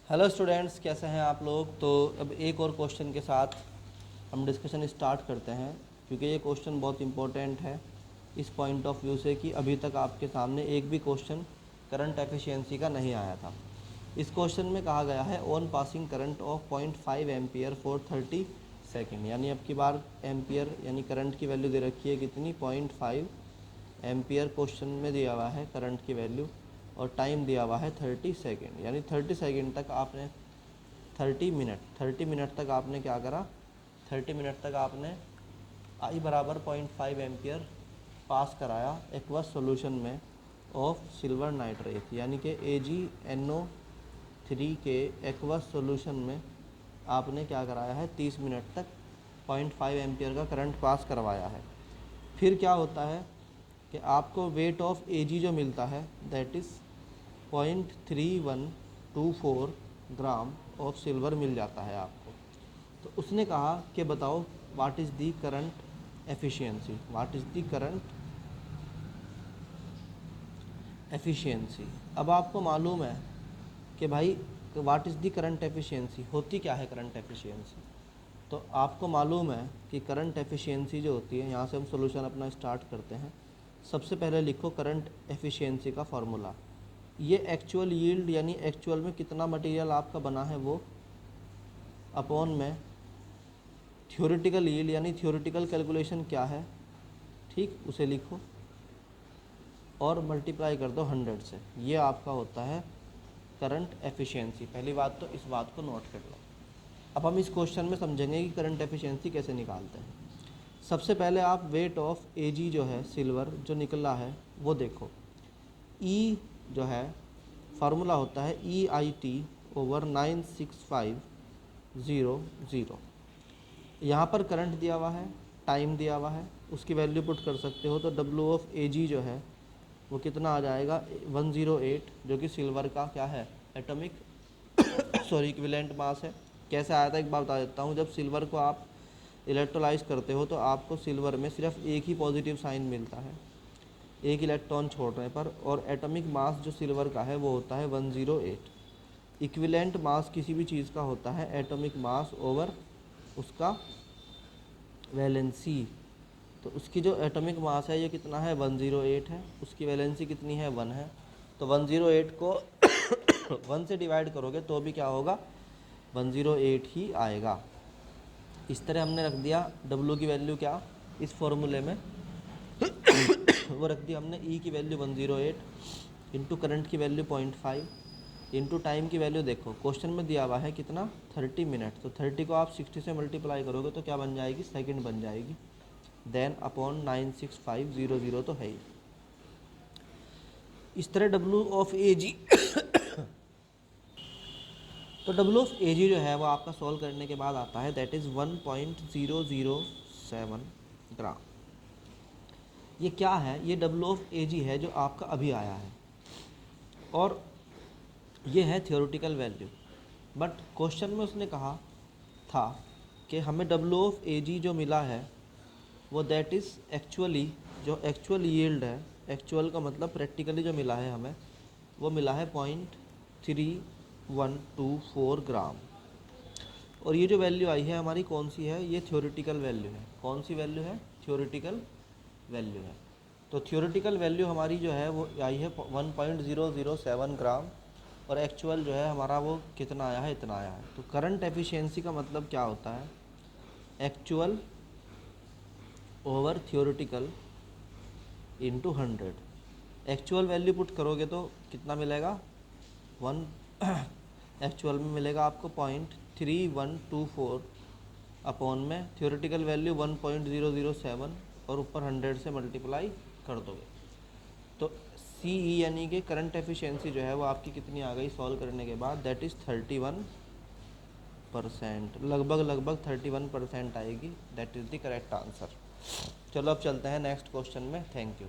Hello students, कैसे हैं आप लोग। तो अब एक और क्वेश्चन के साथ हम डिस्कशन स्टार्ट करते हैं, क्योंकि ये क्वेश्चन बहुत इंपॉर्टेंट है इस पॉइंट ऑफ व्यू से कि अभी तक आपके सामने एक भी क्वेश्चन करंट एफिशिएंसी का नहीं आया था। इस क्वेश्चन में कहा गया है on passing current of 0.5 ampere for 30 second, यानी अब की बार एम्पियर यानी करंट की वैल्यू दे रखी है कितनी, 0.5 एम्पियर क्वेश्चन में दिया हुआ है करंट की वैल्यू, और टाइम दिया हुआ है 30 सेकेंड, यानी 30 सेकेंड तक आपने 30 मिनट तक आपने क्या करा, 30 मिनट तक आपने आई बराबर 0.5 एम्पियर पास कराया एक्वस सॉल्यूशन में ऑफ सिल्वर नाइट्रेट, यानी कि AgNO3 के एक्वस सॉल्यूशन में आपने क्या कराया है, 30 मिनट तक 0.5 एम्पियर का करंट पास करवाया है। फिर क्या होता है कि आपको वेट ऑफ Ag जो मिलता है that is 0.3124 gram of silver मिल जाता है आपको। तो उसने कहा कि बताओ what is the current efficiency, what is the current efficiency. अब आपको मालूम है कि भाई what is the current efficiency, होती क्या है करंट एफिशिएंसी। तो आपको मालूम है कि करंट एफिशिएंसी जो होती है, यहाँ से हम सॉल्यूशन अपना स्टार्ट करते हैं। सबसे पहले लिखो करंट एफिशिएंसी का फार्मूला। ये एक्चुअल यील्ड यानी एक्चुअल में कितना मटेरियल आपका बना है वो, अपॉन में थ्योरेटिकल यील्ड यानी थ्योरेटिकल कैलकुलेशन क्या है, ठीक, उसे लिखो और मल्टीप्लाई कर दो 100 से। ये आपका होता है करंट एफिशिएंसी। पहली बात तो इस बात को नोट कर लो। अब हम इस क्वेश्चन में समझेंगे कि करंट एफिशिएंसी कैसे निकालते हैं। सबसे पहले आप वेट ऑफ Ag जो है सिल्वर जो निकला है वो देखो। E जो है फार्मूला होता है EIT/96500। यहाँ पर करंट दिया हुआ है, टाइम दिया हुआ है, उसकी वैल्यू पुट कर सकते हो। तो W ऑफ Ag जो है वो कितना आ जाएगा, 108, जो कि सिल्वर का क्या है, एटॉमिक सॉरी इक्विवेलेंट मास है। कैसे आया था एक बार बता देता हूँ। जब सिल्वर को आप इलेक्ट्रोलाइज करते हो तो आपको सिल्वर में सिर्फ एक ही पॉजिटिव साइन मिलता है, एक इलेक्ट्रॉन छोड़ने पर, और एटॉमिक मास जो सिल्वर का है वो होता है 108। इक्विवेलेंट मास किसी भी चीज़ का होता है एटॉमिक मास ओवर उसका वैलेंसी। तो उसकी जो एटॉमिक मास है ये कितना है, 108 है, उसकी वैलेंसी कितनी है, 1 है। तो 108 को 1 से डिवाइड करोगे तो भी क्या होगा, 108 ही आएगा। इस तरह हमने रख दिया W की वैल्यू क्या इस फॉर्मूले में वो रख दी हमने, E की वैल्यू 108 इंटू करंट की वैल्यू 0.5 इंटू टाइम की वैल्यू देखो क्वेश्चन में दिया हुआ है कितना, 30 मिनट। तो 30 को आप 60 से मल्टीप्लाई करोगे तो क्या बन जाएगी, सेकंड बन जाएगी। देन अपॉन 96500 तो है ही। इस तरह W ऑफ Ag तो W ऑफ Ag जो है वो आपका सॉल्व करने के बाद आता है दैट इज़ 1.007 ग्राम। ये क्या है, ये W ऑफ Ag है जो आपका अभी आया है, और ये है थियोरेटिकल वैल्यू। बट क्वेश्चन में उसने कहा था कि हमें W ऑफ Ag जो मिला है वो दैट इज़ एक्चुअली जो एक्चुअल यील्ड है, एक्चुअल का मतलब प्रैक्टिकली जो मिला है हमें वो मिला है 0.3124 ग्राम। और ये जो वैल्यू आई है हमारी कौन सी है, ये थ्योरेटिकल वैल्यू है। कौन सी वैल्यू है, थ्योरेटिकल वैल्यू है। तो थ्योरेटिकल वैल्यू हमारी जो है वो आई है 1.007 ग्राम, और एक्चुअल जो है हमारा वो कितना आया है, इतना आया है। तो करंट एफिशिएंसी का मतलब क्या होता है, actual over theoretical into 100। Actual value put करोगे तो कितना मिलेगा, 1 एक्चुअल में मिलेगा आपको 0.3124 अपॉन में थ्योरेटिकल वैल्यू 1.007 और ऊपर 100 से मल्टीप्लाई कर दोगे। तो CE यानी कि करंट एफिशिएंसी जो है वो आपकी कितनी आ गई सॉल्व करने के बाद, दैट इज़ 31%, लगभग 31% आएगी। That is the correct answer. चलो अब चलते हैं नेक्स्ट क्वेश्चन में। Thank you.